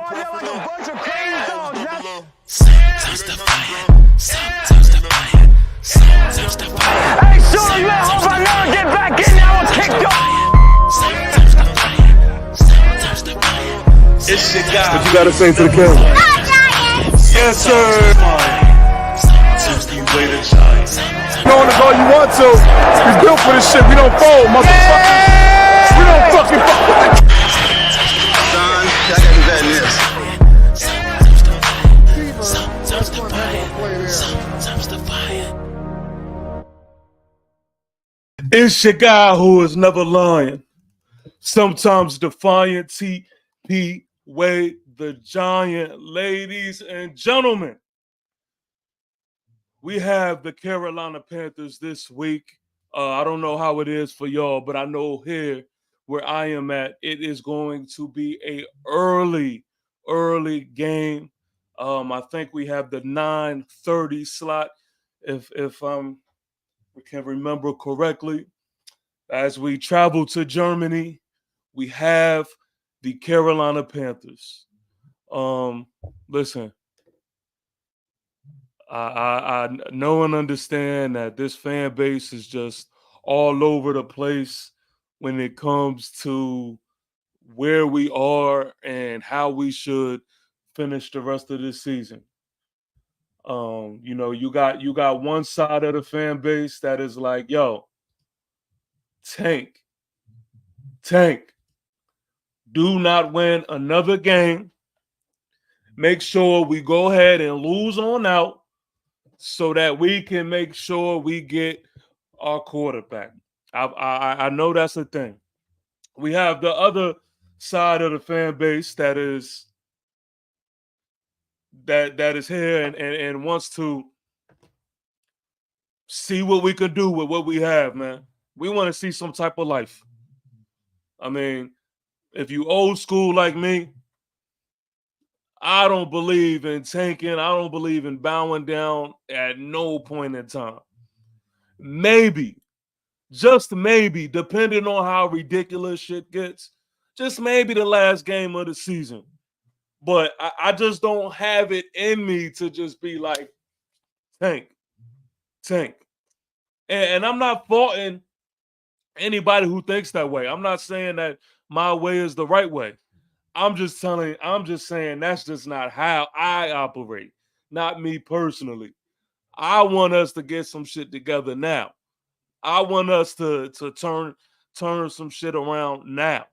all there like a bunch of crazy dogs. Sometimes defiant, sometimes defiant, sometimes defiant. Hey, Shooter, you at home right now? Get back in there. I will kick you. Sometimes defiant, sometimes defiant. It's your guy. What you gotta say to the camera? Yes, sir. Sometimes You play the giant. You on the go you want to. We built for this shit. We don't fold, motherfuckers. We don't fucking fold. Son, I gotta do that next. sometimes defiant, sometimes defiant. It's your guy who is never lying. Sometimes defiant. TP Wade the Giant. Ladies and gentlemen, we have the Carolina Panthers this week. I don't know how it is for y'all, but I know here where I am at, it is going to be a early game. I think we have the 9:30 slot, if I can remember correctly. As we travel to Germany, we have the Carolina Panthers. Listen, I know and understand that this fan base is just all over the place when it comes to where we are and how we should finish the rest of this season. You got one side of the fan base that is like, yo, tank, do not win another game. Make sure we go ahead and lose on out so that we can make sure we get our quarterback. I know that's a thing. We have the other side of the fan base that is here and wants to see what we can do with what we have, man. We want to see some type of life. I mean, if you old school like me, I don't believe in tanking. I don't believe in bowing down at no point in time. Maybe, just maybe, depending on how ridiculous shit gets, just maybe the last game of the season. But I just don't have it in me to just be like, tank. And I'm not faulting anybody who thinks that way. I'm not saying that my way is the right way. I'm just saying that's just not how I operate. Not me personally. I want us to get some shit together now. I want us to turn some shit around now.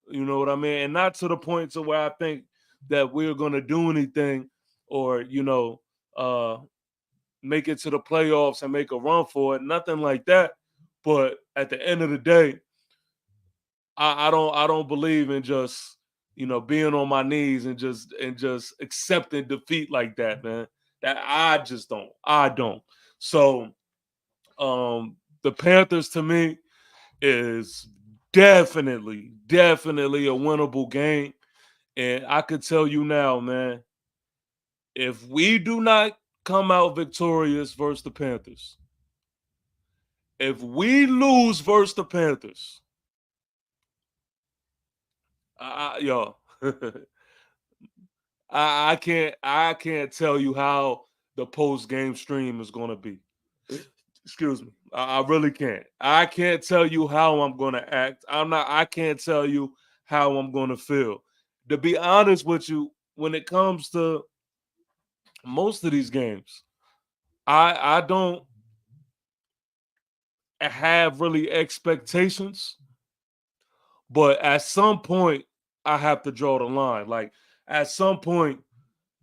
You know what I mean? And not to the point to where I think that we're gonna do anything or make it to the playoffs and make a run for it. Nothing like that. But at the end of the day, I don't believe in just being on my knees and just accepting defeat like that, man. That I just don't. I don't. So the Panthers to me is definitely a winnable game. And I could tell you now, man, if we do not come out victorious versus the Panthers, if we lose versus the Panthers, yo, I can't tell you how the post game stream is gonna be. Excuse me. I really can't. I can't tell you how I'm gonna act. I can't tell you how I'm gonna feel. To be honest with you, when it comes to most of these games, I don't have really expectations, but at some point I have to draw the line. Like at some point,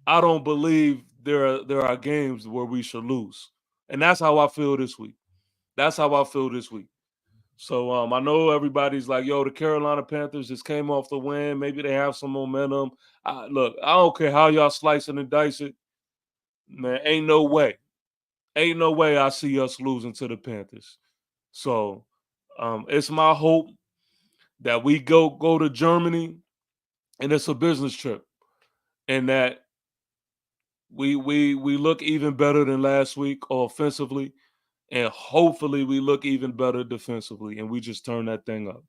I don't believe there are games where we should lose. And that's how I feel this week. So I know everybody's like, yo, the Carolina Panthers just came off the win. Maybe they have some momentum. Look, I don't care how y'all slice it and dice it. Man, ain't no way. Ain't no way I see us losing to the Panthers. So it's my hope that we go to Germany and it's a business trip and that we look even better than last week offensively, and hopefully we look even better defensively, and we just turn that thing up.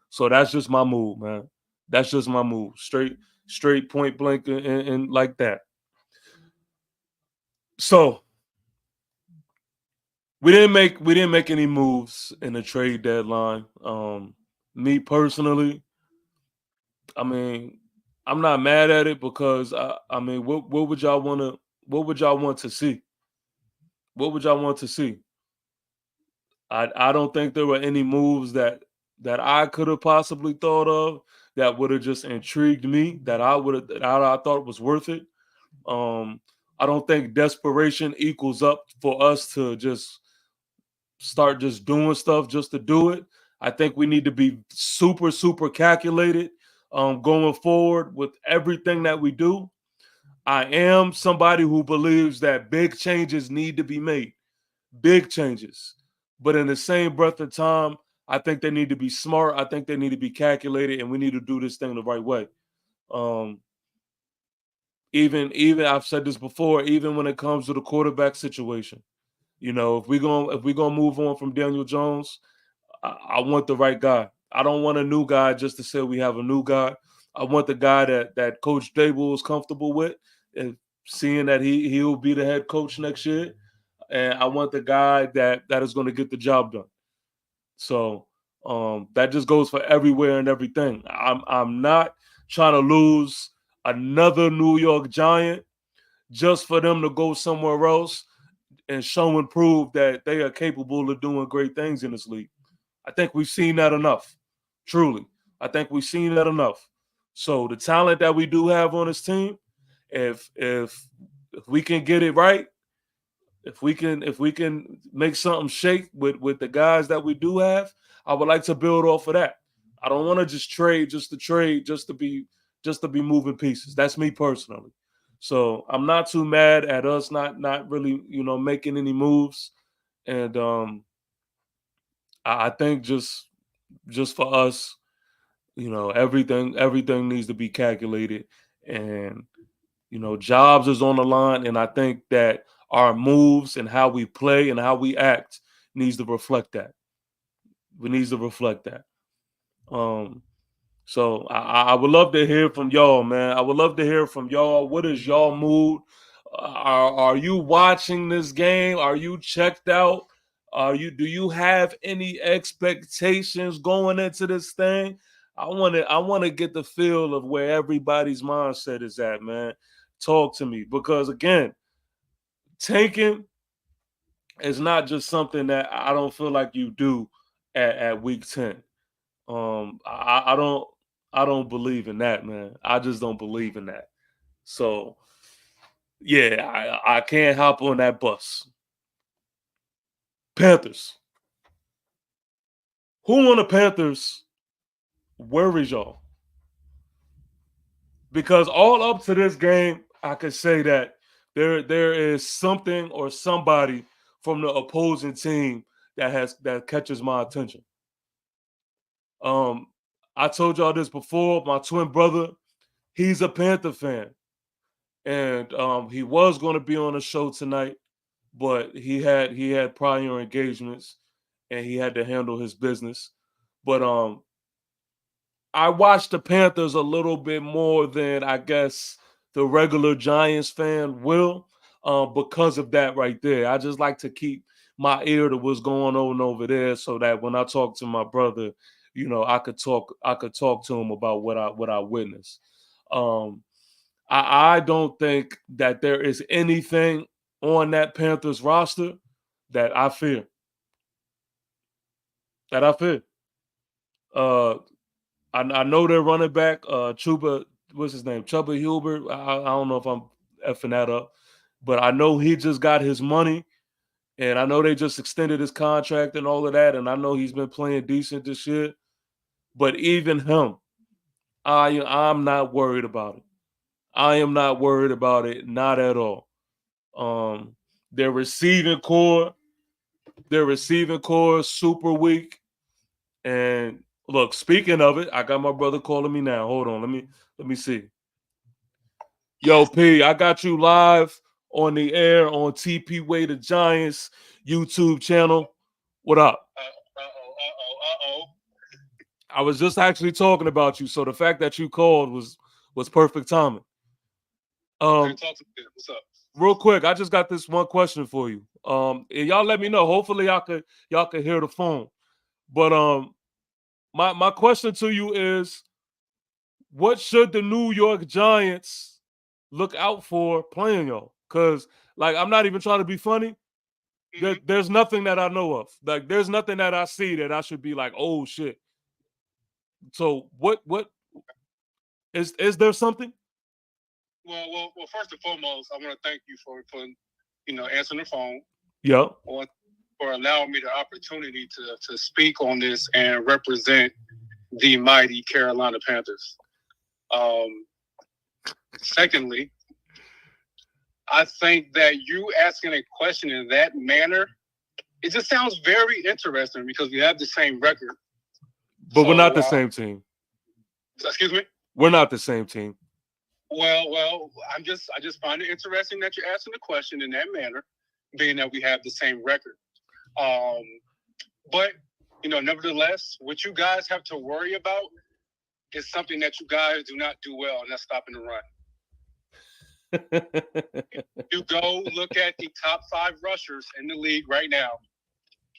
So that's just my move, man. That's just my move. Straight point blank and like that. So we didn't make any moves in the trade deadline. Me personally, I mean, I'm not mad at it because I mean, what would y'all want to see? What would y'all want to see? I don't think there were any moves that I could have possibly thought of that would have just intrigued me that I thought was worth it. Um, I don't think desperation equals up for us to just start just doing stuff just to do it. I think we need to be super calculated going forward with everything that we do. I am somebody who believes that big changes need to be made, big changes. But in the same breath of time, I think they need to be smart. I think they need to be calculated, and we need to do this thing the right way. Um, even I've said this before, even when it comes to the quarterback situation, if we gonna move on from Daniel Jones, I want the right guy. I don't want a new guy just to say we have a new guy. I want the guy that Coach Dable is comfortable with, and seeing that he'll be the head coach next year. And I want the guy that is going to get the job done. So that just goes for everywhere and everything. I'm not trying to lose another New York Giant just for them to go somewhere else and show and prove that they are capable of doing great things in this league. I think we've seen that enough. Truly. I think we've seen that enough. So the talent that we do have on this team, if we can get it right, if we can make something shake with the guys that we do have, I would like to build off of that. I don't want to just trade just to be moving pieces. That's me personally. So I'm not too mad at us not really making any moves, and I think just for us, everything needs to be calculated, and jobs is on the line, and I think that our moves and how we play and how we act needs to reflect that. We needs to reflect that. Um, so I would love to hear from y'all, man. I would love to hear from y'all. What is y'all mood? Are you watching this game? Are you checked out? Do you have any expectations going into this thing? I want to get the feel of where everybody's mindset is at, man. Talk to me because again, tanking is not just something that I don't feel like you do at week 10. I don't believe in that, man. I just don't believe in that. So yeah, I can't hop on that bus. Panthers. Who on the Panthers worries y'all? Because all up to this game, I could say that there is something or somebody from the opposing team that catches my attention. Um, I told y'all this before. My twin brother, he's a Panther fan, and he was going to be on the show tonight, but he had prior engagements, and he had to handle his business. But I watch the Panthers a little bit more than I guess the regular Giants fan will, because of that right there. I just like to keep my ear to what's going on over there, so that when I talk to my brother, I could talk to him about what I witnessed. Um, I don't think that there is anything on that Panthers roster that I fear. That I fear. Uh, I know they're running back, Chuba, what's his name? Chuba Huber. I don't know if I'm effing that up, but I know he just got his money, and I know they just extended his contract and all of that, and I know he's been playing decent this year. But even him, I'm not worried about it. I am not worried about it, not at all. Um, their receiving core, their receiving core is super weak. And look, speaking of it, I got my brother calling me now. Hold on, let me see. Yo, P, I got you live on the air on TP Way the Giants YouTube channel. What up? Uh-oh. I was just actually talking about you, so the fact that you called was perfect timing. Talk to me. What's up? Real quick, I just got this one question for you. And y'all let me know. Hopefully, y'all could hear the phone. But my question to you is, what should the New York Giants look out for playing y'all? Because like I'm not even trying to be funny. There's nothing that I know of. Like there's nothing that I see that I should be like, oh shit. So what is there something? Well. First and foremost, I want to thank you for answering the phone. Yeah. Or for allowing me the opportunity to speak on this and represent the mighty Carolina Panthers. Secondly, I think that you asking a question in that manner, it just sounds very interesting because we have the same record. But we're not the same team. Excuse me? We're not the same team. Well, I just find it interesting that you're asking the question in that manner, being that we have the same record. But nevertheless, what you guys have to worry about is something that you guys do not do well, and that's stopping the run. You go look at the top 5 rushers in the league right now.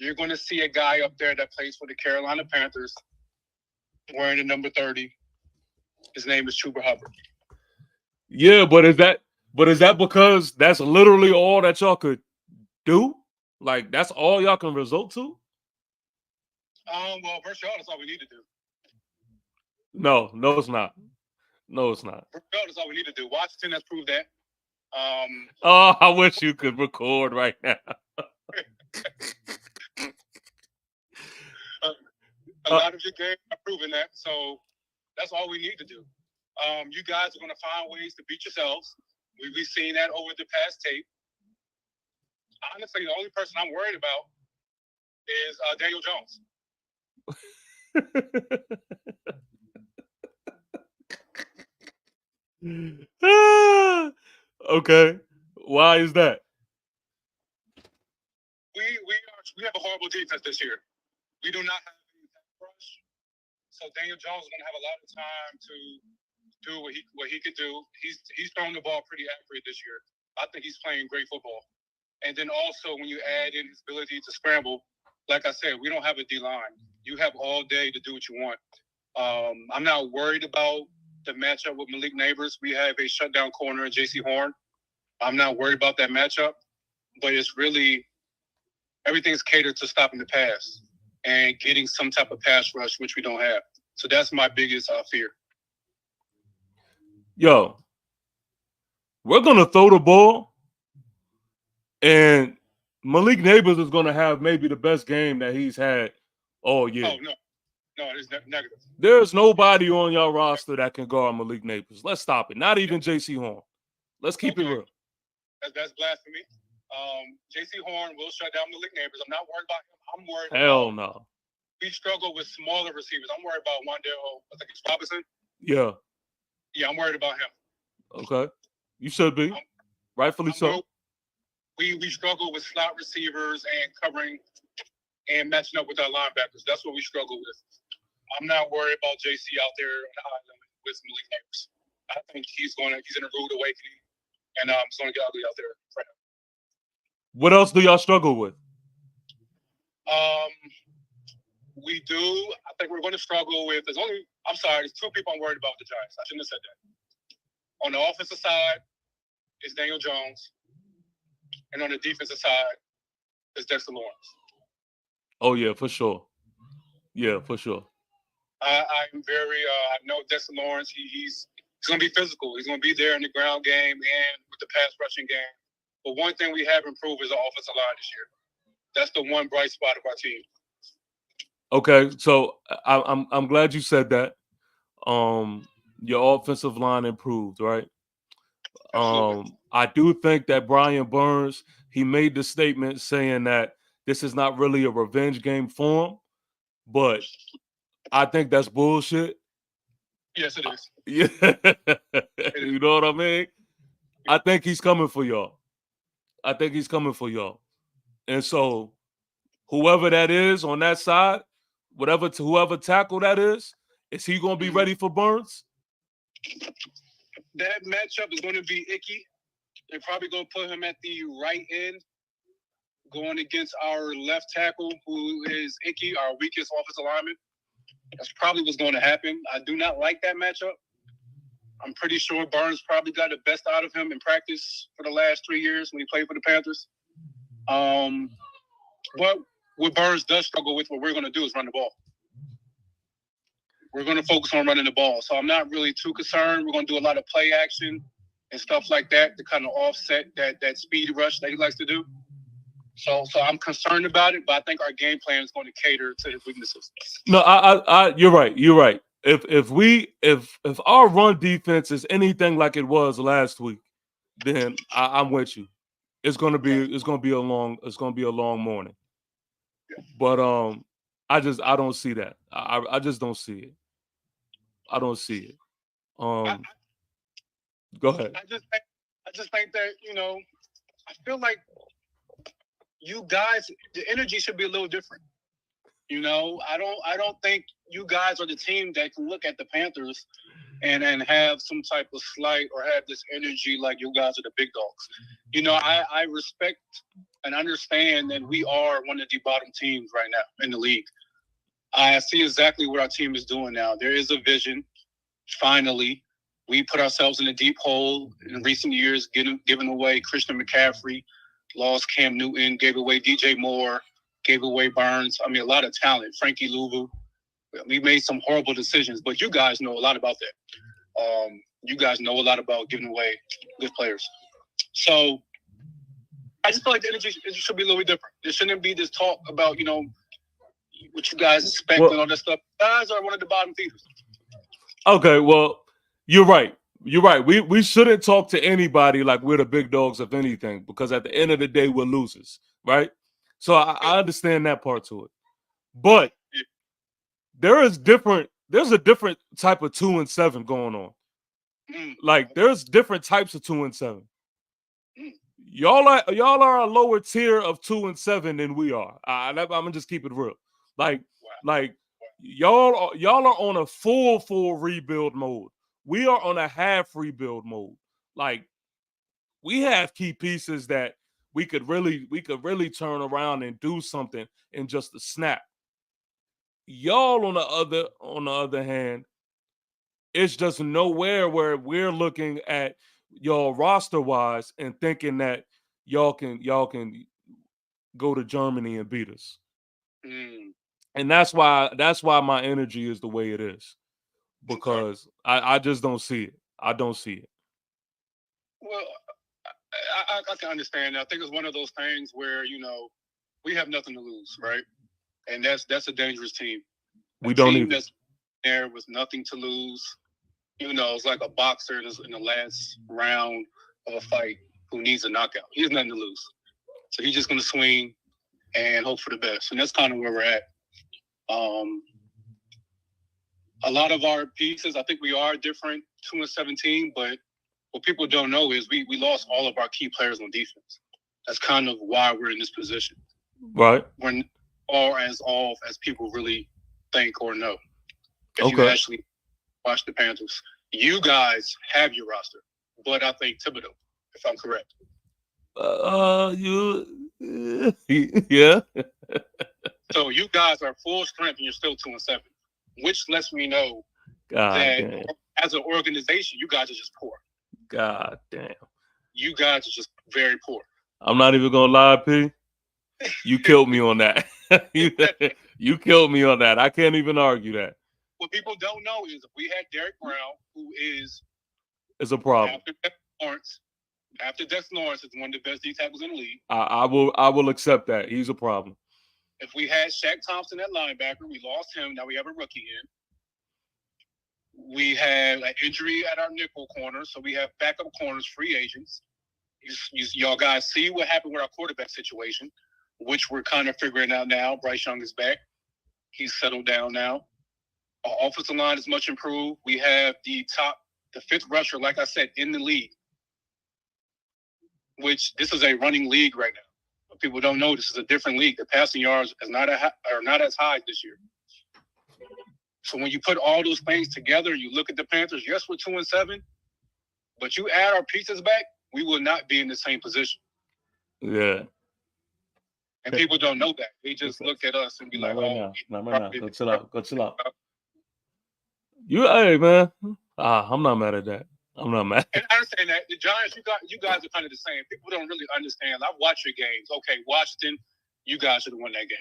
You're going to see a guy up there that plays for the Carolina Panthers wearing the number 30. His name is Chuba Hubbard. Yeah, but is that because that's literally all that y'all could do? Like that's all y'all can result to? Well, virtually that's all we need to do. No, it's not. No, it's not. That's all we need to do. Washington has proved that. Oh, I wish you could record right now. A lot of your games are proving that, so that's all we need to do. You guys are going to find ways to beat yourselves. We've seen that over the past tape. Honestly, the only person I'm worried about is Daniel Jones. Okay. Why is that? We have a horrible defense this year. We do not have any rush. So Daniel Jones is going to have a lot of time to do what he could do. He's thrown the ball pretty accurate this year. I think he's playing great football. And then also when you add in his ability to scramble, like I said, we don't have a D-line. You have all day to do what you want. I'm not worried about the matchup with Malik Neighbors. We have a shutdown corner, J.C. Horn. I'm not worried about that matchup, but it's really everything's catered to stopping the pass and getting some type of pass rush, which we don't have. So that's my biggest fear. Yo, we're going to throw the ball, and Malik Neighbors is going to have maybe the best game that he's had all year. Oh, no, it's negative. There's nobody on your roster that can guard Malik Neighbors. Let's stop it. Not even J.C. Horn. Let's keep it real. That's blasphemy. J.C. Horn will shut down Malik Neighbors. I'm not worried about him. I'm worried Hell about no. We struggle with smaller receivers. I'm worried about Wandale, I think it's Robinson. Yeah. Yeah, I'm worried about him. Okay. You should be. Rightfully so. We struggle with slot receivers and covering and matching up with our linebackers. That's what we struggle with. I'm not worried about JC out there on the island with Malik Neighbors. I think he's in a rude awakening, and it's going to get ugly out there for him. What else do y'all struggle with? We do. I think we're going to struggle with. There's 2 people I'm worried about with the Giants. I shouldn't have said that. On the offensive side, it's Daniel Jones, and on the defensive side, it's Dexter Lawrence. Oh yeah, for sure. Yeah, for sure. I'm very. I know Dexter Lawrence. He's going to be physical. He's going to be there in the ground game and with the pass rushing game. But one thing we have improved is our offensive line this year. That's the one bright spot of our team. Okay, so I'm glad you said that. Your offensive line improved, right? Absolutely. I do think that Brian Burns, he made the statement saying that this is not really a revenge game for him, but I think that's bullshit. Yes, it is. Yeah. You know what I mean? I think he's coming for y'all. And so whoever that is on that side, whoever tackle that is he going to be ready for Burns? That matchup is going to be icky. They're probably going to put him at the right end, going against our left tackle, who is Icky, our weakest offensive lineman. That's probably what's going to happen. I do not like that matchup. I'm pretty sure Burns probably got the best out of him in practice for the last 3 years when he played for the Panthers. But what Burns does struggle with, what we're going to do is run the ball. We're going to focus on running the ball. So I'm not really too concerned. We're going to do a lot of play action and stuff like that to kind of offset that speed rush that he likes to do. So I'm concerned about it, but I think our game plan is going to cater to his weaknesses. No, you're right. You're right. If our run defense is anything like it was last week, then I'm with you. It's gonna be a long morning. But I don't see that. I just don't see it. I don't see it. Go ahead. I just think that, I feel like you guys, the energy should be a little different. I don't think you guys are the team that can look at the Panthers and have some type of slight or have this energy like you guys are the big dogs. I respect and understand that we are one of the bottom teams right now in the league. I see exactly what our team is doing now. There is a vision. Finally, we put ourselves in a deep hole in recent years, giving away Christian McCaffrey, lost Cam Newton, gave away DJ Moore, gave away Burns. I mean, a lot of talent. Frankie Louvu. We made some horrible decisions, but you guys know a lot about that. You guys know a lot about giving away good players. So I just feel like the energy should be a little bit different. There shouldn't be this talk about, what you guys expect and all that stuff. You guys are one of the bottom feeders. Okay, well, you're right. You're right. We shouldn't talk to anybody like we're the big dogs of anything, because at the end of the day, we're losers, right? So I understand that part to it. But there's a different type of 2-7 going on. Like, there's different types of 2-7. Y'all are a lower tier of 2-7 than we are. I'm gonna just keep it real. Like y'all are on a full rebuild mode. We are on a half rebuild mode. Like, we have key pieces that we could really turn around and do something in just a snap. Y'all on the other hand, it's just nowhere where we're looking at y'all roster wise and thinking that y'all can go to Germany and beat us. And that's why my energy is the way it is, because I just don't see it. I don't see it. Well, I can understand that. I think it's one of those things where, we have nothing to lose, right? And that's a dangerous team. We don't even. That's there with nothing to lose. It's like a boxer in the last round of a fight who needs a knockout. He has nothing to lose. So he's just going to swing and hope for the best. And that's kind of where we're at. A lot of our pieces, I think we are different, 2-17, but what people don't know is we lost all of our key players on defense. That's kind of why we're in this position. Right. We're not all as off as people really think or know. If you actually watch the Panthers. You guys have your roster, but I think Thibodeau, if I'm correct. Yeah. So you guys are full strength and you're still 2-7, which lets me know that as an organization, you guys are just poor. God damn. You guys are just very poor. I'm not even gonna lie, P. You killed me on that. You killed me on that. I can't even argue that. What people don't know is if we had Derek Brown, who is a problem. After Dexter Lawrence is one of the best D tackles in the league. I will accept that. He's a problem. If we had Shaq Thompson at linebacker, we lost him. Now we have a rookie in. We had an injury at our nickel corner, so we have backup corners, free agents. Y'all guys see what happened with our quarterback situation, which we're kind of figuring out now. Bryce Young is back. He's settled down now. Our offensive line is much improved. We have the fifth rusher, like I said, in the league, which this is a running league right now. But people don't know this is a different league. The passing yards are not as high this year. So when you put all those things together, you look at the Panthers. Yes, we're 2-7, but you add our pieces back, we will not be in the same position. Yeah. And people don't know that. They just look at us and be Not like, right "Oh, now. Not right now. probably- Go chill out. Go chill out. Hey man. I'm not mad at that. I'm not mad. And I understand that the Giants, you guys are kind of the same. People don't really understand. I've watched your games. Okay, Washington, you guys should have won that game,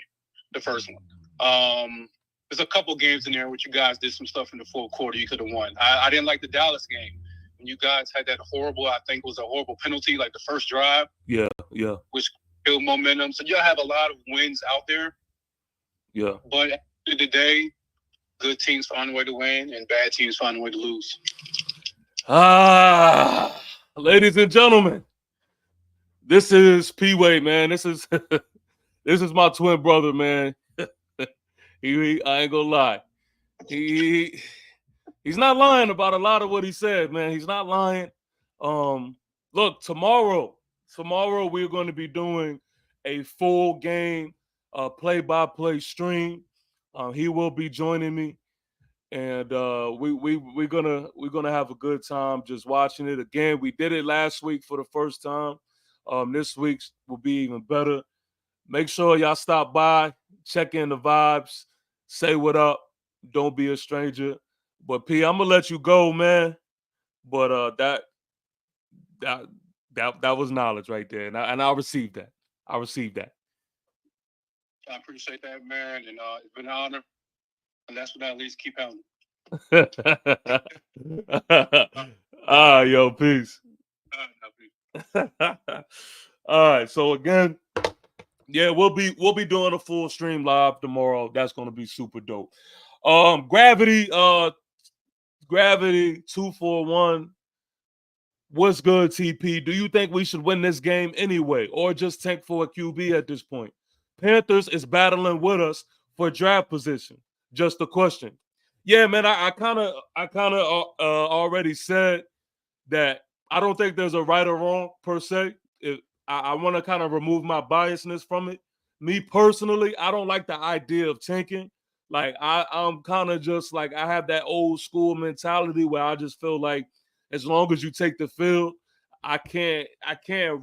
the first one. There's a couple games in there which you guys did some stuff in the fourth quarter you could have won. I didn't like the Dallas game when you guys had that horrible, I think it was a horrible penalty, like the first drive. Yeah. Which killed momentum. So y'all have a lot of wins out there. Yeah. But at the end of the day, good teams find a way to win and bad teams find a way to lose. Ladies and gentlemen, this is P-Way, man. This is this is my twin brother, man. I ain't gonna lie. He's not lying about a lot of what he said, man. He's not lying. Look, tomorrow we're going to be doing a full game play-by-play stream. He will be joining me, and we're gonna have a good time just watching it. Again, we did it last week for the first time. This week will be even better. Make sure y'all stop by, check in the vibes, say what up. Don't be a stranger. But P, I'm gonna let you go, man. But that was knowledge right there, and I received that. I received that. I appreciate that, man, and it's been an honor. And last but not least, keep pounding. Yo, peace. All right, so again, yeah, we'll be doing a full stream live tomorrow. That's gonna be super dope. Gravity 241. What's good, TP? Do you think we should win this game anyway, or just tank for a QB at this point? Panthers is battling with us for draft position. Just a question. Yeah, man, I kind of already said that I don't think there's a right or wrong per se. I want to kind of remove my biasness from it. Me personally, I don't like the idea of tanking. Like I'm kind of just like I have that old school mentality where I just feel like as long as you take the field, I can't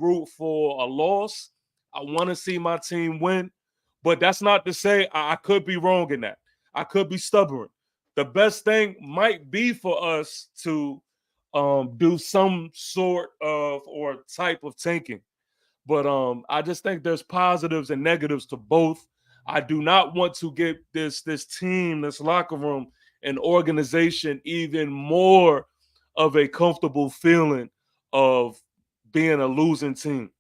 root for a loss. I want to see my team win, but that's not to say I could be wrong in that. I could be stubborn. The best thing might be for us to do some sort of or type of tanking. But I just think there's positives and negatives to both. I do not want to get this team, this locker room, and organization even more of a comfortable feeling of being a losing team.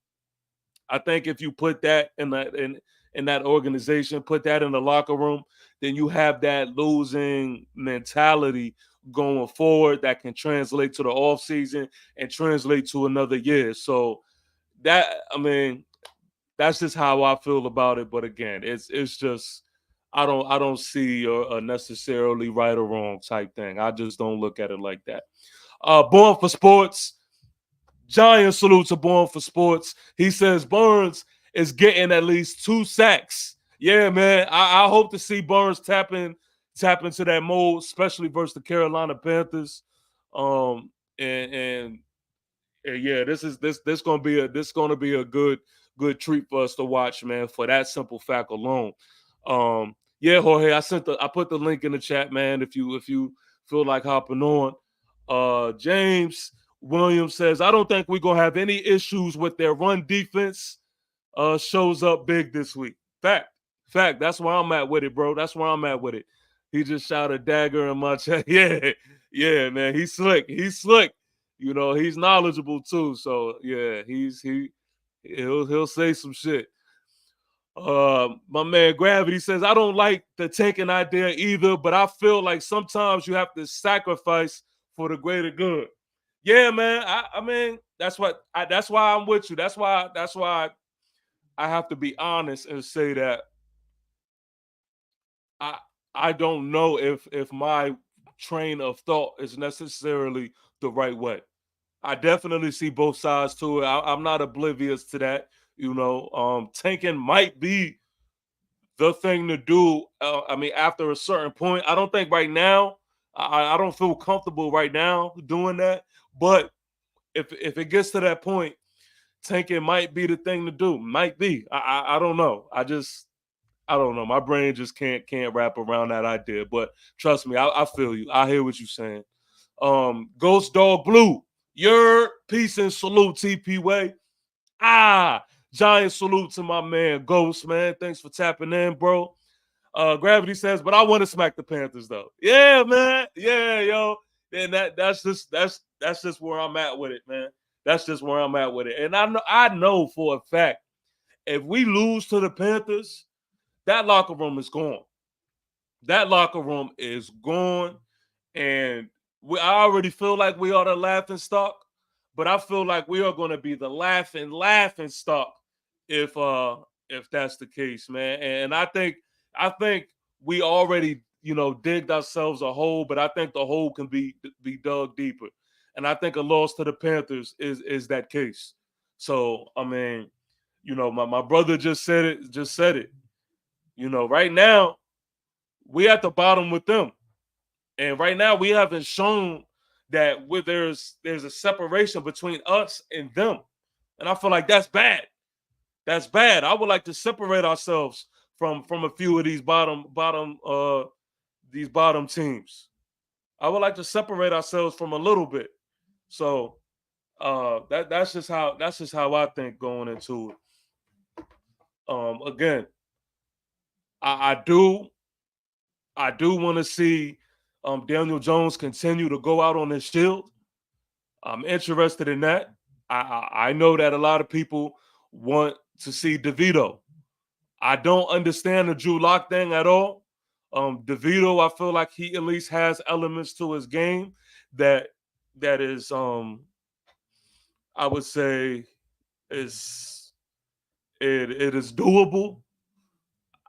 I think if you put that in that organization, put that in the locker room, then you have that losing mentality going forward that can translate to the offseason and translate to another year. So that's just how I feel about it. But again, it's just I don't see a necessarily right or wrong type thing. I just don't look at it like that. Born for Sports, giant salute to Born for Sports. He says Burns is getting at least 2 sacks. Yeah, man. I hope to see Burns tap into that mold, especially versus the Carolina Panthers. And yeah, this gonna be a good treat for us to watch, man, for that simple fact alone. Yeah, Jorge, I put the link in the chat, man. If you feel like hopping on. James Williams says, I don't think we're gonna have any issues with their run defense. Shows up big this week. Fact. That's where I'm at with it, bro. That's where I'm at with it. He just shot a dagger in my chest. Yeah, man. He's slick. You know, he's knowledgeable too. So yeah, he'll say some shit. My man Gravity says, I don't like the tanking idea either, but I feel like sometimes you have to sacrifice for the greater good. Yeah, man. I mean, that's why I'm with you. That's why I have to be honest and say that I don't know if my train of thought is necessarily the right way. I definitely see both sides to it. I'm not oblivious to that. You know, tanking might be the thing to do. I mean, after a certain point, I don't think right now. I don't feel comfortable right now doing that. But if it gets to that point, tanking might be the thing to do. Might be. I don't know. I don't know. My brain just can't wrap around that idea. But trust me, I feel you. I hear what you're saying. Ghost Dog Blue, your peace and salute, TP Way. Giant salute to my man Ghost, man. Thanks for tapping in, bro. Gravity says, but I want to smack the Panthers though. Yeah, man. Yeah, yo. And that's just where I'm at with it, man. That's just where I'm at with it. And I know for a fact, if we lose to the Panthers, that locker room is gone. That locker room is gone. And I already feel like we are the laughing stock, but I feel like we are going to be the laughing stock if that's the case, man. And I think we already digged ourselves a hole, but I think the hole can be dug deeper. And I think a loss to the Panthers is that case. So I mean, my brother just said it. Right now we at the bottom with them. And right now, we haven't shown that there's a separation between us and them, and I feel like that's bad. That's bad. I would like to separate ourselves from a few of these bottom teams. I would like to separate ourselves from a little bit. So that's just how I think going into it. Again, I do want to see Daniel Jones continue to go out on his shield. I'm interested in that. I know that a lot of people want to see DeVito. I don't understand the Drew Lock thing at all. DeVito, I feel like he at least has elements to his game that is I would say is it is doable.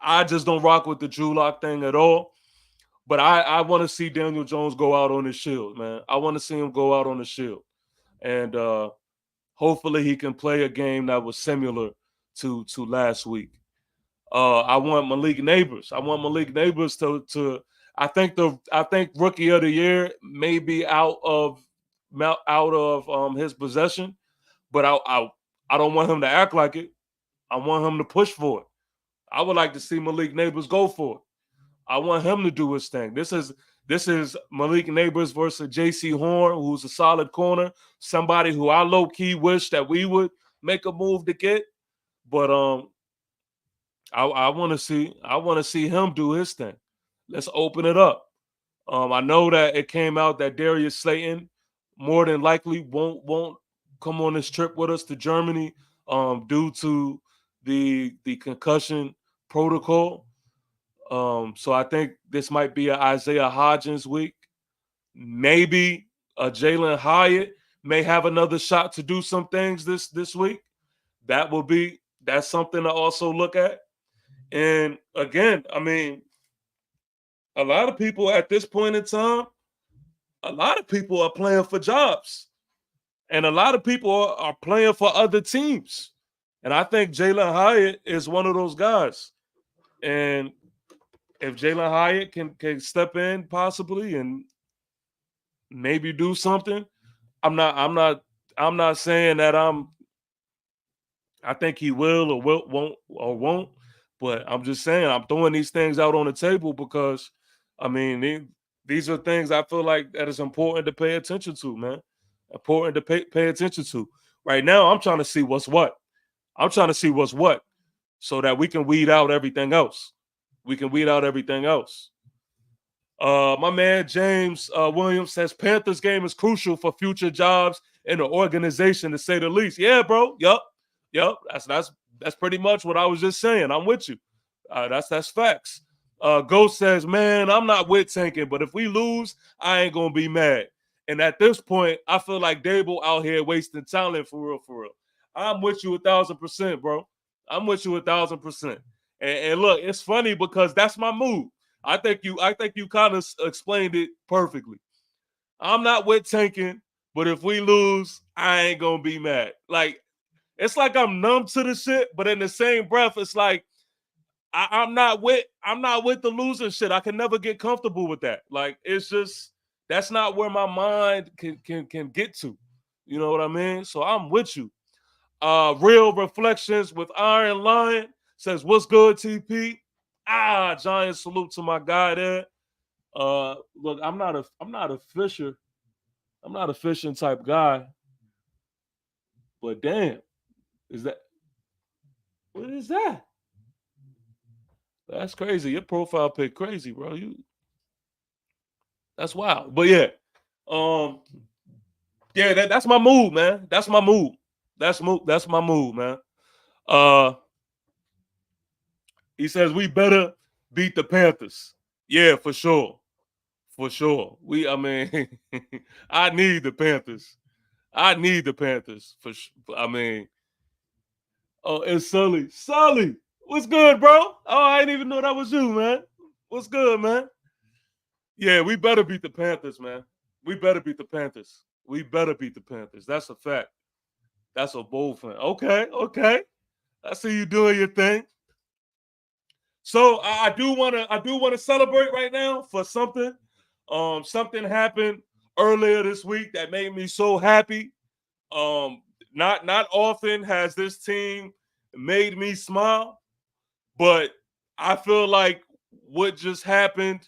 I just don't rock with the Drew Lock thing at all. But I want to see Daniel Jones go out on his shield, man. I want to see him go out on the shield. And hopefully he can play a game that was similar to last week. I want Malik Neighbors. I want Malik Neighbors to I think rookie of the year may be out of his possession, but I don't want him to act like it. I want him to push for it. I would like to see Malik Neighbors go for it. I want him to do his thing. This is Malik Neighbors versus J.C. Horn, who's a solid corner, somebody who I low key wish that we would make a move to get. But I want to see him do his thing. Let's open it up. I know that it came out that Darius Slayton more than likely won't come on this trip with us to Germany due to the concussion protocol. So I think this might be an Isaiah Hodgins week. Maybe a Jalen Hyatt may have another shot to do some things this week. That's something to also look at. And again, I mean, a lot of people at this point in time, a lot of people are playing for jobs. And a lot of people are playing for other teams. And I think Jalen Hyatt is one of those guys. And if Jalen Hyatt can step in possibly and maybe do something, I'm not saying that I think he will or won't, but I'm just saying I'm throwing these things out on the table because I mean these are things I feel like that is important to pay attention to, man. Important to pay attention to. Right now, I'm trying to see what's what. I'm trying to see what's what so that we can weed out everything else. My man James Williams says Panthers game is crucial for future jobs in the organization, to say the least. Yeah, bro. Yup. That's pretty much what I was just saying. I'm with you. That's facts. Ghost says, man, I'm not with tanking, but if we lose, I ain't gonna be mad. And at this point, I feel like Dable out here wasting talent for real. I'm with you 1,000%, bro. I'm with you 1,000%. And look, it's funny because that's my move. I think you kind of explained it perfectly. I'm not with tanking, but if we lose, I ain't gonna be mad. Like, it's like I'm numb to the shit, but in the same breath, it's like I'm not with the losing shit. I can never get comfortable with that. Like, it's just, that's not where my mind can get to. You know what I mean? So I'm with you. Real Reflections with Iron Lion says, "What's good, TP?" Giant salute to my guy there. Look, I'm not a fisher. I'm not a fishing type guy. But damn, is that what is that? That's crazy. Your profile pic crazy, bro. That's wild. But yeah. Yeah, that's my mood, man. That's my mood. That's my mood, man. He says we better beat the Panthers. Yeah, for sure. For sure. I mean, I need the Panthers. I need the Panthers. I mean, oh, it's Sully. Sully, what's good, bro? Oh, I didn't even know that was you, man. What's good, man? Yeah, we better beat the Panthers, man. We better beat the Panthers. We better beat the Panthers. That's a fact. That's a bold fan. Okay, okay. I see you doing your thing. So I do want to celebrate right now for something. Something happened earlier this week that made me so happy. Not often has this team made me smile, but I feel like what just happened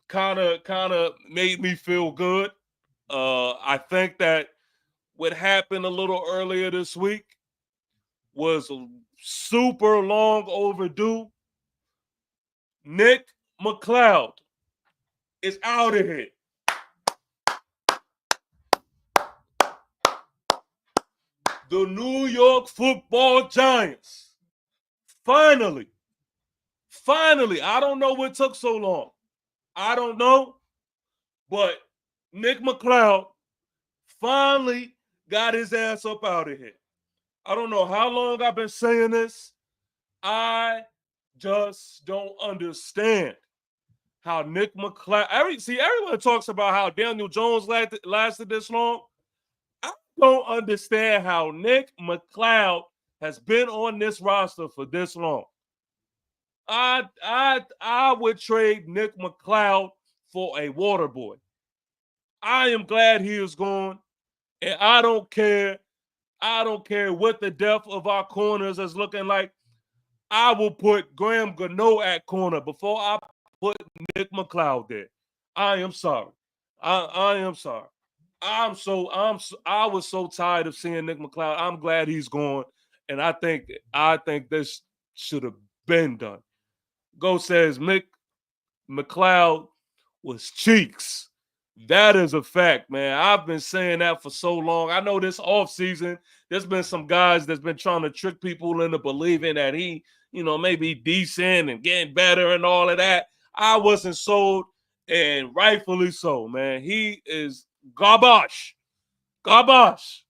kind of made me feel good. I think that what happened a little earlier this week was super long overdue. Nick McLeod is out of here. The New York Football Giants finally, I don't know what took so long. I don't know, but Nick McLeod finally got his ass up out of here. I don't know how long I've been saying this. I just don't understand how Nick McLeod. Everyone talks about how Daniel Jones lasted this long. I don't understand how Nick McLeod has been on this roster for this long. I would trade Nick McLeod for a water boy. I am glad he is gone, and I don't care. I don't care what the depth of our corners is looking like. I will put Graham Gano at corner before I put Nick McLeod there. I am sorry. I am sorry. I was so tired of seeing Nick McLeod. I'm glad he's gone, and I think this should have been done. Go says Mick McLeod was cheeks. That is a fact, man. I've been saying that for so long. I know this offseason, there's been some guys that's been trying to trick people into believing that he, maybe decent and getting better and all of that. I wasn't sold, and rightfully so, man. He is garbage. Garbage.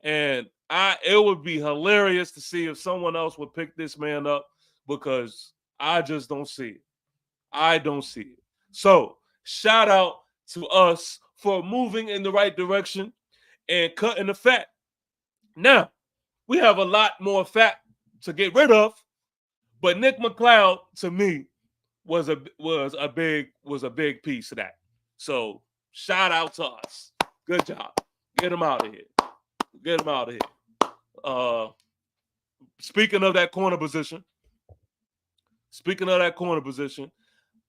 And it would be hilarious to see if someone else would pick this man up because I just don't see it. I don't see it. So, shout out to us for moving in the right direction and cutting the fat. Now, we have a lot more fat to get rid of, but Nick McLeod to me was a big piece of that. So, shout out to us. Good job. Get him out of here. Get him out of here. Speaking of that corner position,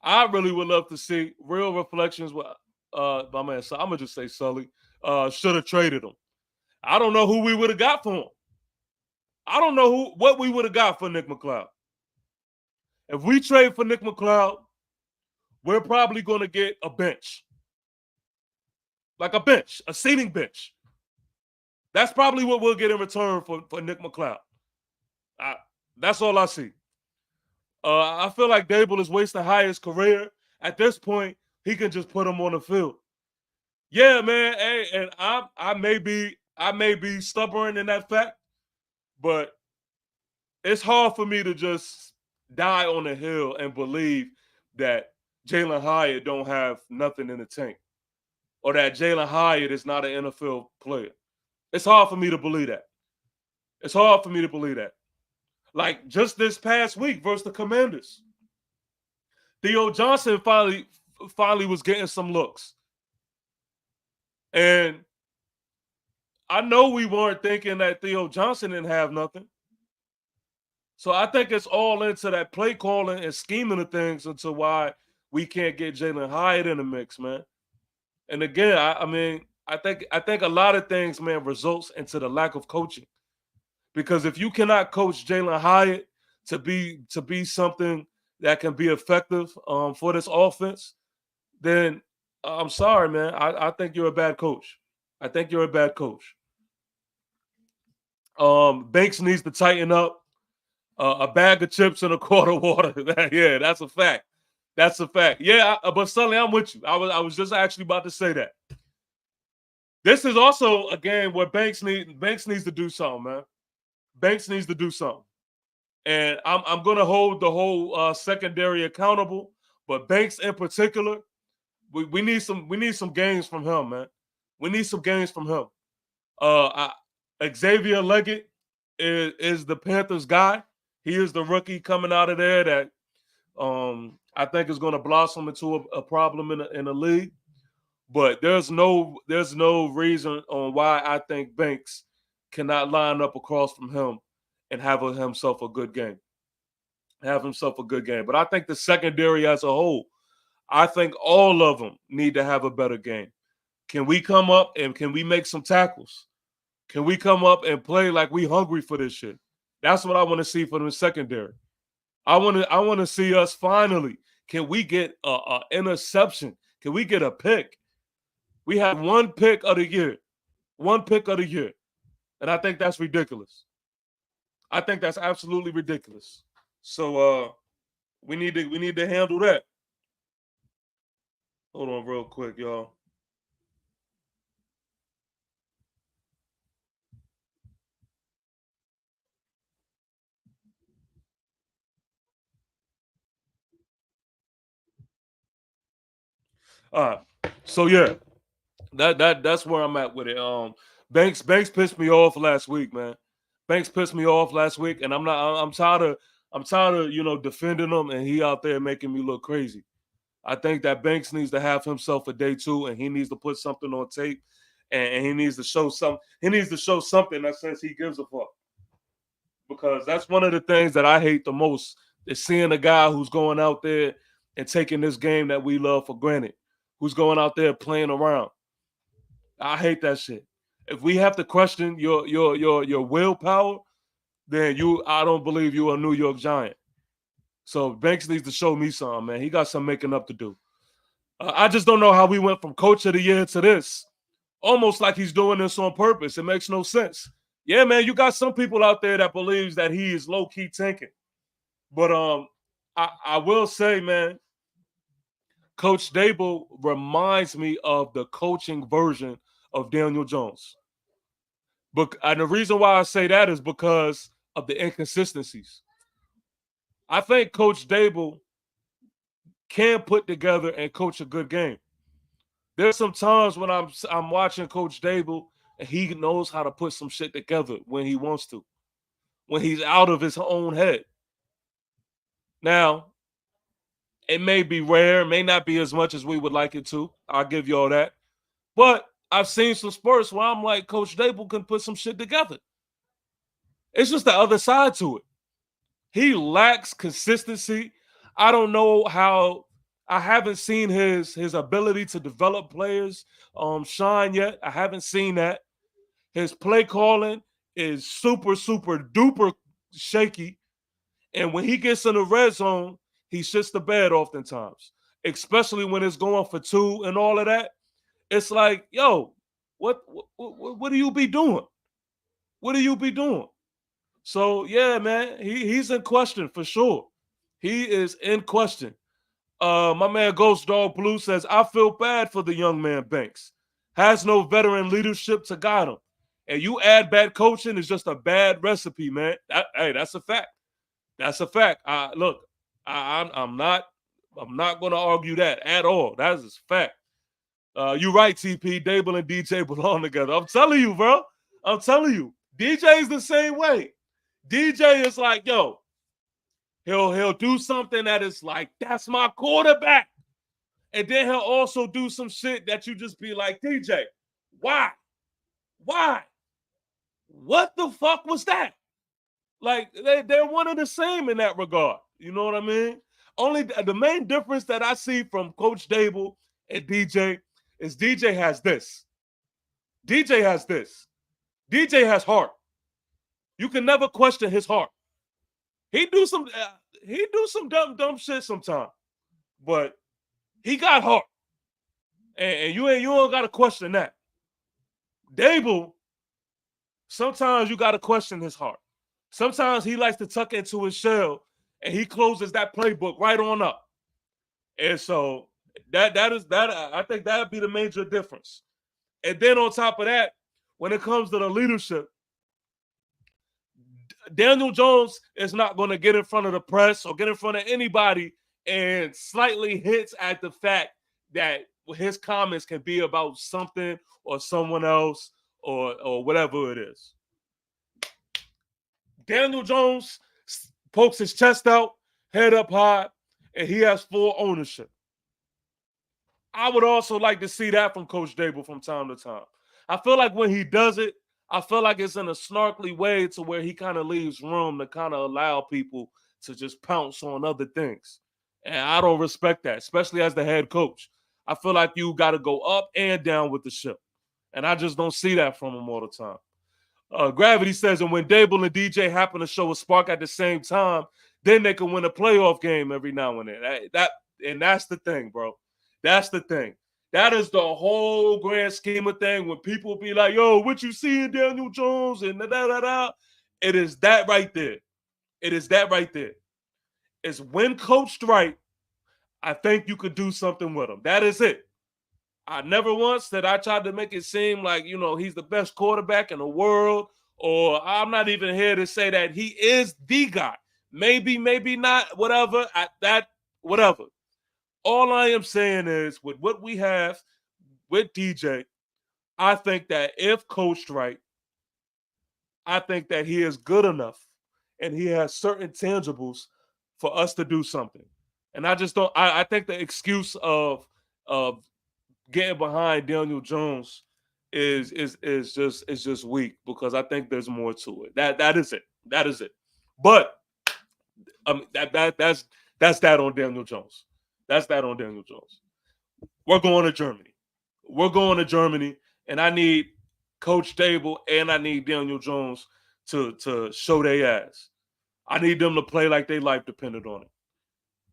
I really would love to see Real Reflections with my man. So I'm gonna just say Sully should have traded him. I don't know who we would have got for him. I don't know what we would have got for Nick McLeod. If we trade for Nick McLeod, we're probably going to get a bench, like a seating bench. That's probably what we'll get in return for Nick McLeod. That's all I see. I feel like Dable is wasting his career. At this point, he can just put him on the field. Yeah, man. Hey, and I may be stubborn in that fact, but it's hard for me to just die on the hill and believe that Jalen Hyatt don't have nothing in the tank, or that Jalen Hyatt is not an NFL player. It's hard for me to believe that. Like just this past week versus the Commanders, Theo Johnson finally was getting some looks. And I know we weren't thinking that Theo Johnson didn't have nothing. So I think it's all into that play calling and scheming of things into why we can't get Jalen Hyatt in the mix, man. And again, I mean, I think a lot of things, man, results into the lack of coaching. Because if you cannot coach Jalen Hyatt to be something that can be effective for this offense, then I'm sorry, man. I think you're a bad coach. I think you're a bad coach. Banks needs to tighten up. A bag of chips and a quart of water. Yeah, that's a fact. That's a fact. Yeah, but Sully, I'm with you. I was just actually about to say that. This is also a game where Banks needs to do something, man. Banks needs to do something. And I'm gonna hold the whole secondary accountable, but Banks in particular, we need some games from him, man. We need some games from him. Xavier Leggett is the Panthers guy. He is the rookie coming out of there that I think is going to blossom into a problem in the league. But there's no reason on why I think Banks cannot line up across from him and have himself a good game. Have himself a good game. But I think the secondary as a whole, I think all of them need to have a better game. Can we come up and can we make some tackles? Can we come up and play like we hungry for this shit? That's what I want to see from the secondary. I want to see us finally. Can we get a interception? Can we get a pick? We have one pick of the year. One pick of the year. And I think that's ridiculous. I think that's absolutely ridiculous. So we need to handle that. Hold on real quick, y'all. All right. So yeah, that's where I'm at with it. Banks pissed me off last week, man. Banks pissed me off last week, and I'm tired of defending him, and he out there making me look crazy. I think that Banks needs to have himself a day too, and he needs to put something on tape, and he needs to show some. He needs to show something that says he gives a fuck. Because that's one of the things that I hate the most is seeing a guy who's going out there and taking this game that we love for granted, who's going out there playing around. I hate that shit. If we have to question your willpower, then I don't believe you're a New York Giant. So Banks needs to show me something, man. He got some making up to do. I just don't know how we went from coach of the year to this. Almost like he's doing this on purpose. It makes no sense. Yeah, man, you got some people out there that believes that he is low-key tanking. But I will say, man, Coach Dable reminds me of the coaching version of Daniel Jones. And the reason why I say that is because of the inconsistencies. I think Coach Dable can put together and coach a good game. There's some times when I'm watching Coach Dable and he knows how to put some shit together when he wants to, when he's out of his own head. Now, it may be rare, may not be as much as we would like it to. I'll give you all that. But I've seen some spurts where I'm like, Coach Dable can put some shit together. It's just the other side to it. He lacks consistency. I don't know how. I haven't seen his ability to develop players shine yet. I haven't seen that. His play calling is super, super duper shaky. And when he gets in the red zone, he shits the bed oftentimes, especially when it's going for two and all of that. It's like, yo, what do you be doing? What do you be doing? So, yeah, man, he's in question for sure. He is in question. My man Ghost Dog Blue says, I feel bad for the young man Banks. Has no veteran leadership to guide him. And you add bad coaching is just a bad recipe, man. Hey, that's a fact. That's a fact. Look, I'm not going to argue that at all. That is a fact. You're right, TP. Dable and DJ belong together. I'm telling you, bro. I'm telling you. DJ's the same way. DJ is like, yo, he'll do something that is like, that's my quarterback. And then he'll also do some shit that you just be like, DJ, why? Why? What the fuck was that? Like, they're one of the same in that regard. You know what I mean? Only the main difference that I see from Coach Dable and DJ is DJ has this. DJ has this. DJ has heart. You can never question his heart. He do some dumb shit sometimes, but he got heart, and you don't got to question that. Dable, sometimes you got to question his heart. Sometimes he likes to tuck into his shell, and he closes that playbook right on up. And so that is that. I think that would be the major difference. And then on top of that, when it comes to the leadership, Daniel Jones is not going to get in front of the press or get in front of anybody and slightly hints at the fact that his comments can be about something or someone else or whatever it is. Daniel Jones pokes his chest out, head up high, and he has full ownership. I would also like to see that from Coach Dable from time to time. I feel like when he does it, I feel like it's in a snarkly way to where he kind of leaves room to kind of allow people to just pounce on other things. And I don't respect that, especially as the head coach. I feel like you got to go up and down with the ship. And I just don't see that from him all the time. Gravity says, and when Dable and DJ happen to show a spark at the same time, then they can win a playoff game every now and then. And that's the thing, bro. That's the thing. That is the whole grand scheme of thing. When people be like, yo, what you see in Daniel Jones and da-da-da-da. It is that right there. It is that right there. It's when coached right, I think you could do something with him. That is it. I never once that I tried to make it seem like, he's the best quarterback in the world, or I'm not even here to say that he is the guy. Maybe not, whatever. Whatever. All I am saying is with what we have with DJ, I think that if coached right, I think that he is good enough and he has certain tangibles for us to do something. And I just don't I think the excuse of getting behind Daniel Jones is just weak, because I think there's more to it. That is it. That is it. But that's that on Daniel Jones. That's that on Daniel Jones. We're going to Germany. We're going to Germany, and I need Coach Dable and I need Daniel Jones to show their ass. I need them to play like their life depended on it.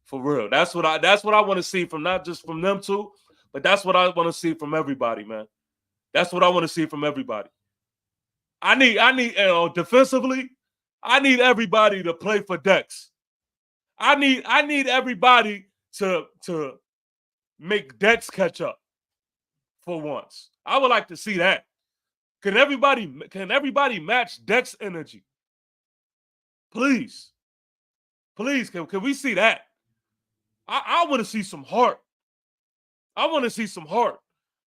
For real. That's what I want to see from, not just from them two, but that's what I want to see from everybody, man. That's what I want to see from everybody. I need defensively, I need everybody to play for Dex. I need everybody to make Dex catch up for once. I would like to see that. Can everybody match Dex energy? Please. Please, can we see that? I want to see some heart. I want to see some heart.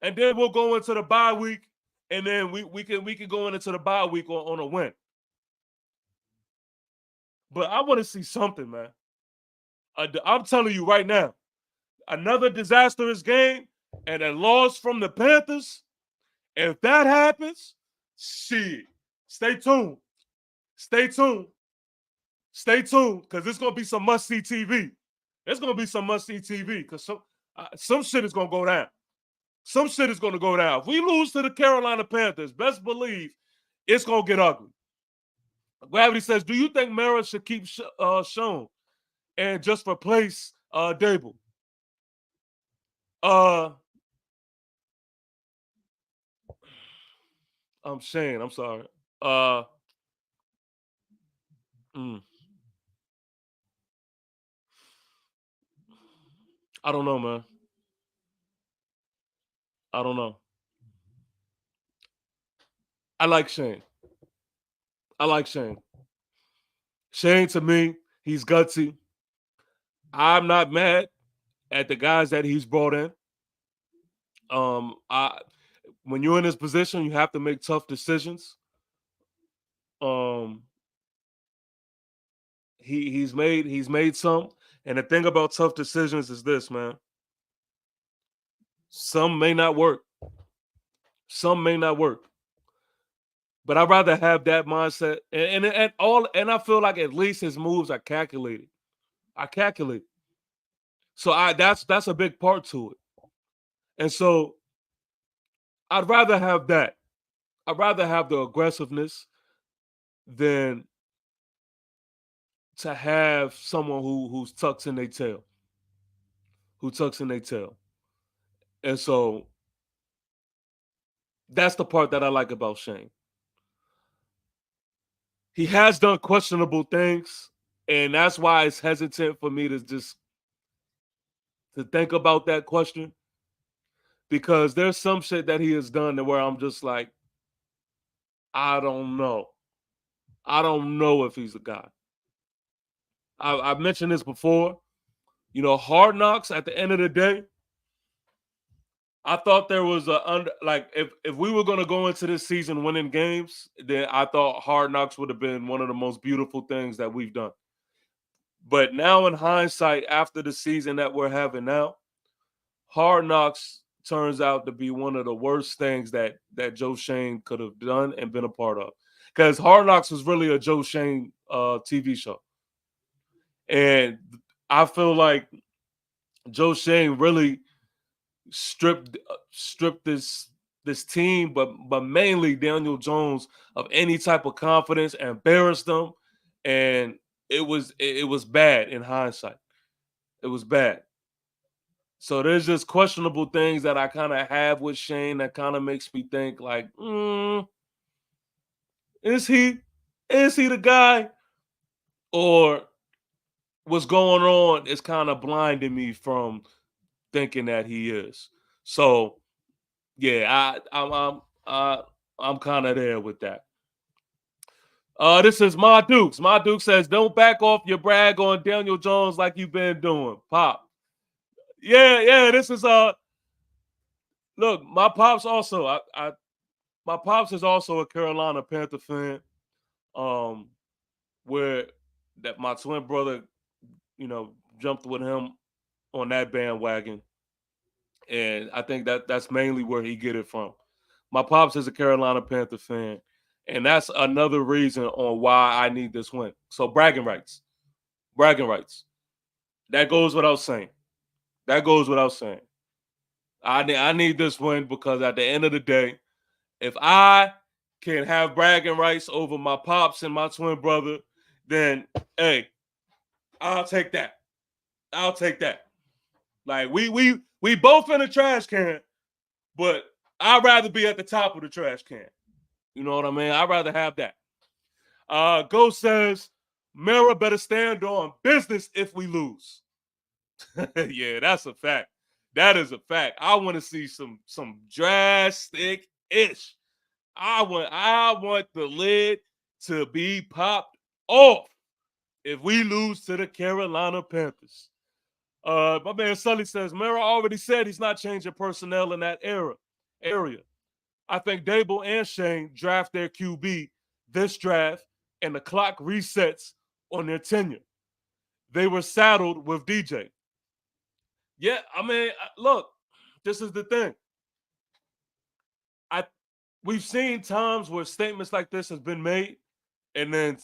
And then we'll go into the bye week, and then we can go into the bye week on a win. But I want to see something, man. I'm telling you right now, another disastrous game and a loss from the Panthers. If that happens, shit, stay tuned. Stay tuned. Stay tuned, because it's going to be some must-see TV. There's going to be some must-see TV, because some shit is going to go down. Some shit is going to go down. If we lose to the Carolina Panthers, best believe it's going to get ugly. Gravity says, do you think Mara should keep Sean and just replace Dable? I'm Shane. I'm sorry. I don't know, man. I don't know. I like Shane. I like Shane. Shane, to me, he's gutsy. I'm not mad at the guys that he's brought in. When you're in this position, you have to make tough decisions. he's made some. And the thing about tough decisions is this, man. Some may not work. Some may not work. But I'd rather have that mindset. And I feel like at least his moves are calculated. I calculate. So that's a big part to it. And so I'd rather have that. I'd rather have the aggressiveness than to have someone who's tucks in their tail. Who tucks in their tail. And so that's the part that I like about Shane. He has done questionable things, and that's why it's hesitant for me to just to think about that question. Because there's some shit that he has done where I'm just like, I don't know. I don't know if he's a guy. I've mentioned this before. You know, Hard Knocks at the end of the day, I thought there was if we were going to go into this season winning games, then I thought Hard Knocks would have been one of the most beautiful things that we've done. But now in hindsight, after the season that we're having now, Hard Knocks turns out to be one of the worst things that Joe Shane could have done and been a part of. Because Hard Knocks was really a Joe Shane TV show. And I feel like Joe Shane really stripped this team, but mainly Daniel Jones of any type of confidence, embarrassed them, and it was bad in hindsight. It was bad. So there's just questionable things that I kind of have with Shane that kind of makes me think like, is he the guy, or what's going on is kind of blinding me from thinking that he is. So yeah, I'm kind of there with that. This is My Dukes. My Duke says, "Don't back off your brag on Daniel Jones like you've been doing, Pop." Yeah. This is look, my pops also. My pops is also a Carolina Panther fan. Where that my twin brother, jumped with him on that bandwagon, and I think that's mainly where he get it from. My pops is a Carolina Panther fan, and that's another reason on why I need this win. So bragging rights. That goes without saying. I need this win because at the end of the day, if I can have bragging rights over my pops and my twin brother, then hey, I'll take that. Like we both in the trash can, but I'd rather be at the top of the trash can. You know what I mean? I'd rather have that. Ghost says, Mara better stand on business if we lose. Yeah, that's a fact. That is a fact. I want to see some drastic-ish. I want the lid to be popped off if we lose to the Carolina Panthers. My man Sully says, Mara already said he's not changing personnel in that area. I think Dable and Shane draft their QB this draft, and the clock resets on their tenure. They were saddled with DJ. Yeah, I mean, look, this is the thing. We've seen times where statements like this has been made, and then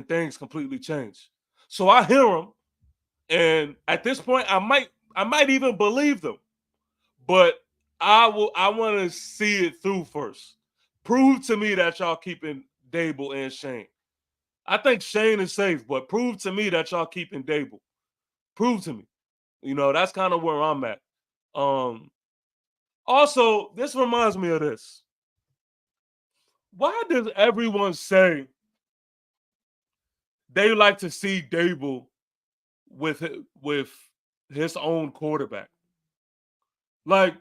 things completely change. So I hear them, and at this point, I might even believe them, but I want to see it through first. Prove to me that y'all keeping Dable and Shane. I think Shane is safe, but prove to me that y'all keeping Dable. Prove to me. That's kind of where I'm at. Also, this reminds me of this. Why does everyone say they like to see Dable with his own quarterback? Like,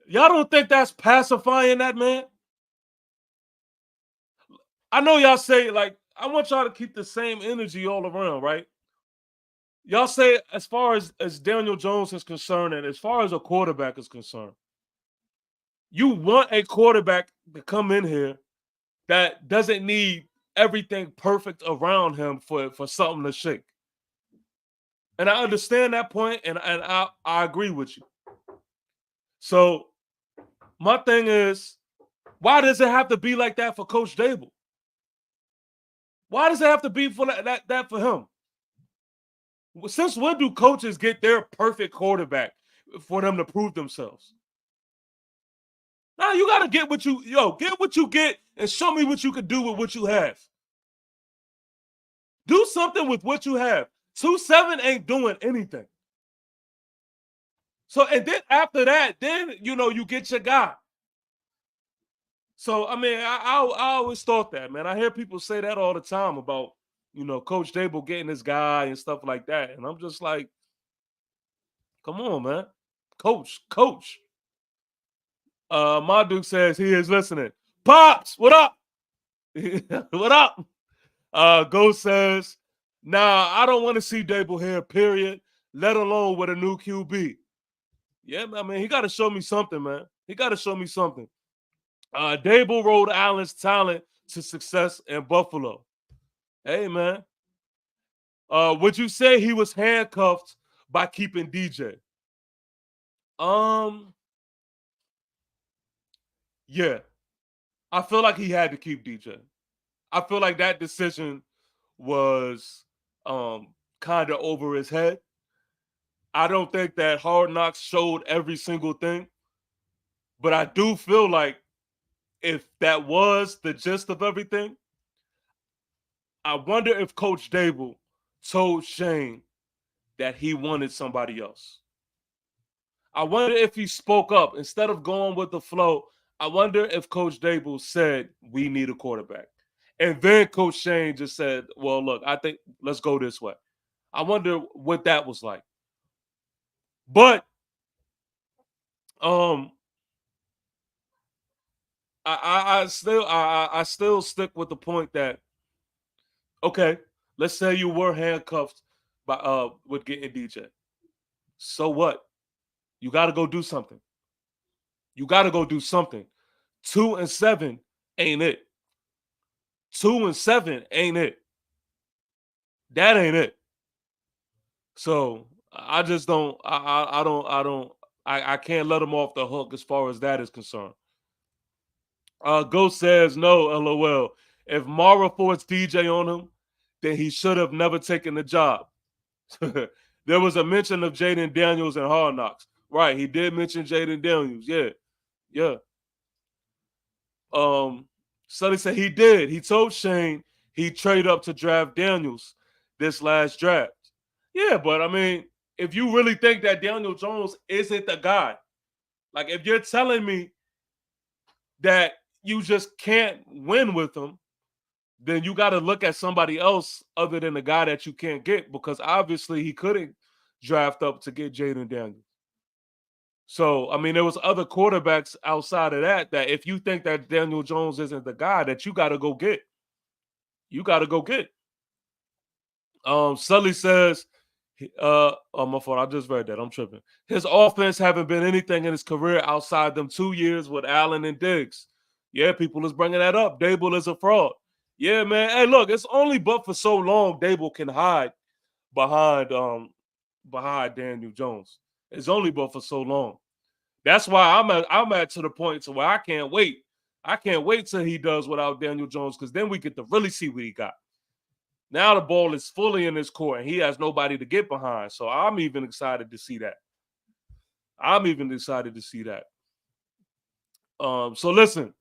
y'all don't think that's pacifying that man? I know y'all say, like, I want y'all to keep the same energy all around, right? Y'all say, as far as Daniel Jones is concerned, and as far as a quarterback is concerned, you want a quarterback to come in here that doesn't need everything perfect around him for something to shake. And I understand that point, and I agree with you. So my thing is, why does it have to be like that for Coach Dable? Why does it have to be for that for him? Since when do coaches get their perfect quarterback for them to prove themselves? Now you gotta get what you get and show me what you can do with what you have. Do something with what you have. 2-7 ain't doing anything. So and then after that, then you get your guy. So I mean, I always thought that, man. I hear people say that all the time about Coach Dable getting his guy and stuff like that, and I'm just like, come on, man, coach. My Duke says he is listening. Pops, what up? What up? Ghost says, nah, I don't want to see Dable here, period, let alone with a new QB. Yeah, I mean, he got to show me something, man. He got to show me something. Dable rode Allen's talent to success in Buffalo. Hey, man. Would you say he was handcuffed by keeping DJ? Yeah. I feel like he had to keep DJ. I feel like that decision was kind of over his head. I don't think that Hard Knocks showed every single thing, but I do feel like if that was the gist of everything, I wonder if Coach Dable told Shane that he wanted somebody else. I wonder if he spoke up instead of going with the flow. I wonder if Coach Dable said, we need a quarterback. And then Coach Shane just said, well, look, I think let's go this way. I wonder what that was like. But I still stick with the point that, okay, let's say you were handcuffed by with getting DJ. So what? You got to go do something. You got to go do something. 2-7 ain't it. 2-7 ain't it. That ain't it. So I just don't. I can't let him off the hook as far as that is concerned. Ghost says no. LOL. If Mara forced DJ on him, then he should have never taken the job. There was a mention of Jaden Daniels and Hard Knocks. Right, he did mention Jaden Daniels. Yeah. Sully said he did. He told Shane he'd trade up to draft Daniels this last draft. Yeah, but I mean, if you really think that Daniel Jones isn't the guy, like if you're telling me that you just can't win with him, then you got to look at somebody else other than the guy that you can't get, because obviously he couldn't draft up to get Jaden Daniels. So, I mean, there was other quarterbacks outside of that if you think that Daniel Jones isn't the guy, that you got to go get. You got to go get. Sully says, oh, my fault. I just read that. I'm tripping. His offense haven't been anything in his career outside them 2 years with Allen and Diggs. Yeah, people is bringing that up. Dable is a fraud. Yeah, man. Hey, look, it's only but for so long Dable can hide behind Daniel Jones. It's only but for so long. That's why I'm at to the point to where I can't wait. I can't wait till he does without Daniel Jones, because then we get to really see what he got. Now the ball is fully in his court and he has nobody to get behind. So I'm even excited to see that. So listen,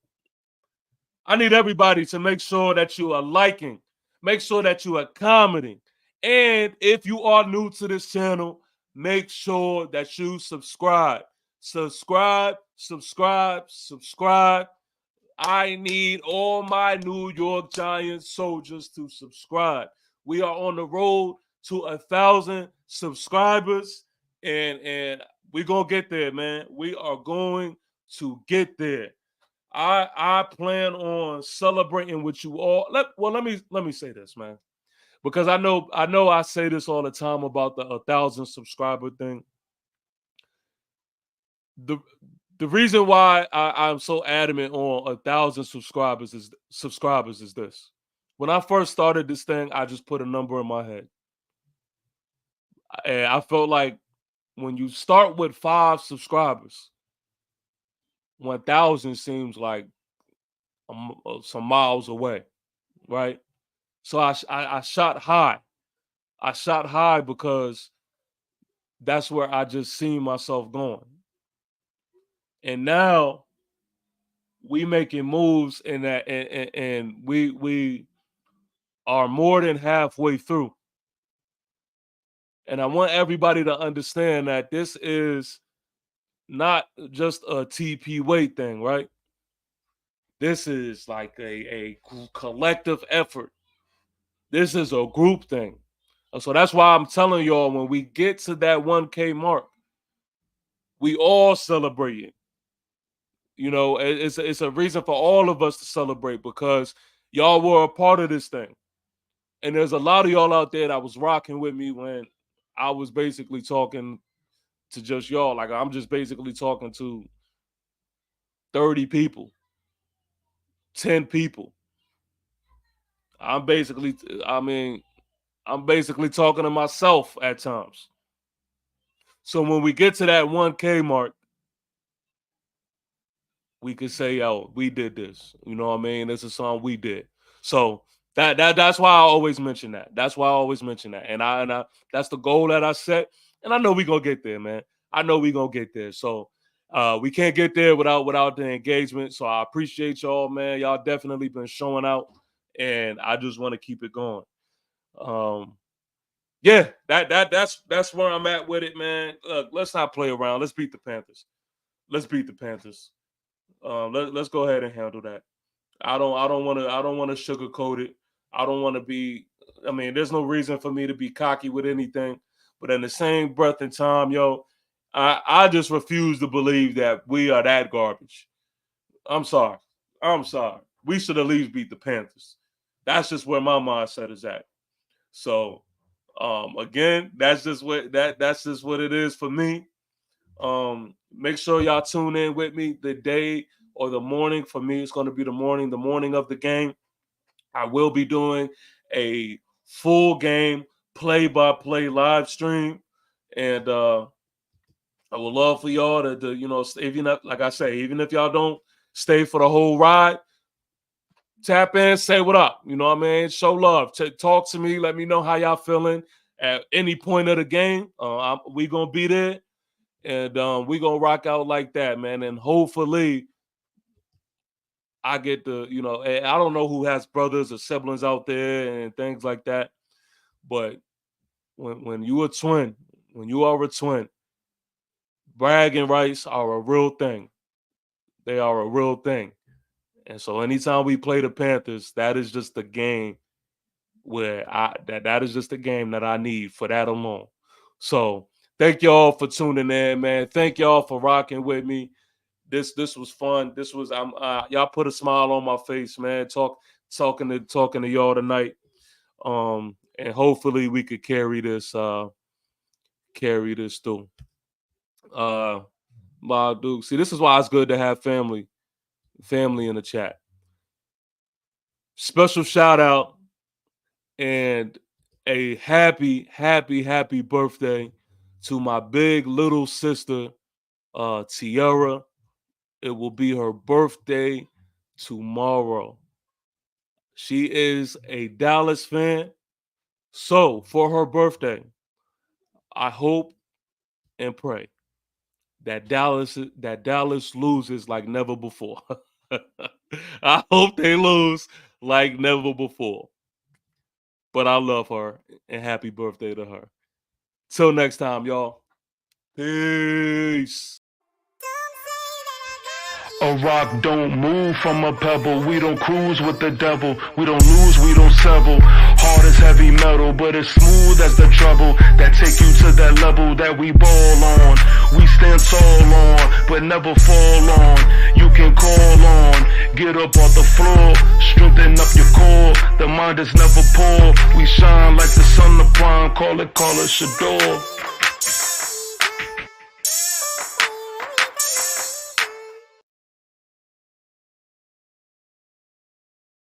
I need everybody to make sure that you are liking, make sure that you are commenting. And if you are new to this channel, make sure that you subscribe. Subscribe. I need all my New York Giants soldiers to subscribe. We are on the road to 1,000 subscribers, and we're gonna get there, man. We are going to get there. I plan on celebrating with you all. Let me say this, man, because I know I say this all the time about the 1,000 subscriber thing. The reason why I'm so adamant on 1,000 subscribers is this. When I first started this thing, I just put a number in my head. And I felt like when you start with 5 subscribers, 1,000 seems like some miles away, right? So I shot high. I shot high because that's where I just seen myself going. And now we making moves in that, and we are more than halfway through. And I want everybody to understand that this is not just a TP weight thing, right? This is like a collective effort. This is a group thing. So that's why I'm telling y'all, when we get to that 1K mark, we all celebrating. You know, it's a reason for all of us to celebrate because y'all were a part of this thing. And there's a lot of y'all out there that was rocking with me when I was basically talking to just y'all. Like, I'm just basically talking to 30 people, 10 people. I'm basically talking to myself at times. So when we get to that 1K mark, we could say, yo, we did this. You know what I mean? This is something we did. So that's why I always mention that. That's why I always mention that. And I that's the goal that I set. And I know we're gonna get there, man. I know we're gonna get there. So we can't get there without the engagement. So I appreciate y'all, man. Y'all definitely been showing out. And I just want to keep it going. Yeah, that's where I'm at with it, man. Look, let's not play around. Let's beat the Panthers. Let's beat the Panthers. Let's go ahead and handle that. I don't want to sugarcoat it. I don't want to be. I mean, there's no reason for me to be cocky with anything. But in the same breath and time, yo, I just refuse to believe that we are that garbage. I'm sorry. We should at least beat the Panthers. That's just where my mindset is at. So, again, that's just what it is for me. Make sure y'all tune in with me the day or the morning. For me, it's going to be the morning of the game. I will be doing a full game play-by-play live stream, and I would love for y'all to even if, like I say, even if y'all don't stay for the whole ride, tap in, say what up. You know what I mean? Show love. Talk to me. Let me know how y'all feeling at any point of the game. We gonna be there. And we're going to rock out like that, man. And hopefully I get I don't know who has brothers or siblings out there and things like that. But when you are a twin, bragging rights are a real thing. They are a real thing. And so anytime we play the Panthers, that is just the game where that is just the game that I need for that alone. So thank y'all for tuning in, man. Thank y'all for rocking with me. This was fun. This was y'all put a smile on my face, man. Talking to y'all tonight. And hopefully we could carry this through. Dude. See, this is why it's good to have family in the chat. Special shout out and a happy birthday to my big little sister, Tiara. It will be her birthday tomorrow. She is a Dallas fan. So for her birthday, I hope and pray that Dallas loses like never before. I hope they lose like never before. But I love her and happy birthday to her. Till next time, y'all. Peace. A rock don't move from a pebble. We don't cruise with the devil. We don't lose, we don't settle. Hard as heavy metal, but it's smooth as the treble. That take you to that level that we ball on. We stand tall on, but never fall on. You can call on, get up off the floor, strengthen up your core. The mind is never poor. We shine like the sun of prime. Call it Shador.